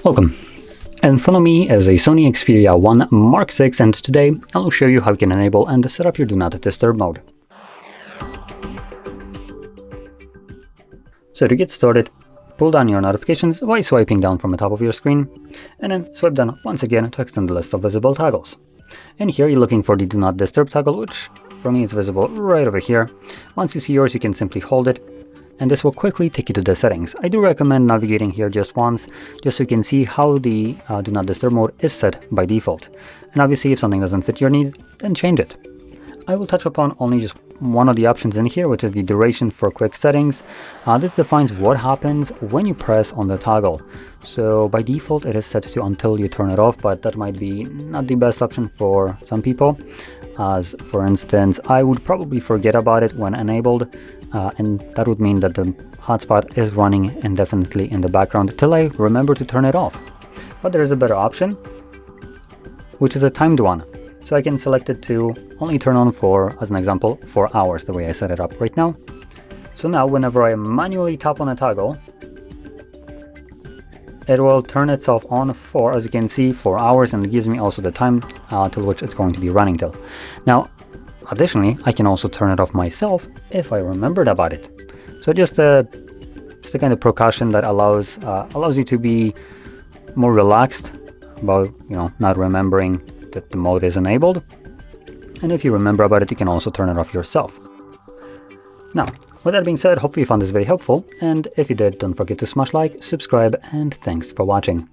Welcome. In front of me is a SONY Xperia 1 Mark VI, and today I'll show you how you can enable and set up your Do Not Disturb mode. So to get started, pull down your notifications by swiping down from the top of your screen, and then swipe down once again to extend the list of visible toggles. And here you're looking for the Do Not Disturb toggle, which for me is visible right over here. Once you see yours, you can simply hold it, and this will quickly take you to the settings. I do recommend navigating here just once, just so you can see how the Do Not Disturb mode is set by default. And obviously if something doesn't fit your needs, then change it. I will touch upon only just one of the options in here, which is the duration for quick settings. This defines what happens when you press on the toggle. So by default it is set to until you turn it off, but that might be not the best option for some people. As for instance, I would probably forget about it when enabled, and that would mean that the hotspot is running indefinitely in the background till I remember to turn it off. But there is a better option, which is a timed one. So I can select it to only turn on for, as an example, 4 hours, the way I set it up right now. So now whenever I manually tap on a toggle, it will turn itself on for, as you can see, 4 hours, and it gives me also the time till which it's going to be running till. Now, additionally, I can also turn it off myself if I remembered about it. So just a kind of precaution that allows you to be more relaxed about, not remembering that the mode is enabled. And if you remember about it, you can also turn it off yourself. Now, with that being said, hopefully you found this very helpful, and if you did, don't forget to smash like, subscribe, and thanks for watching.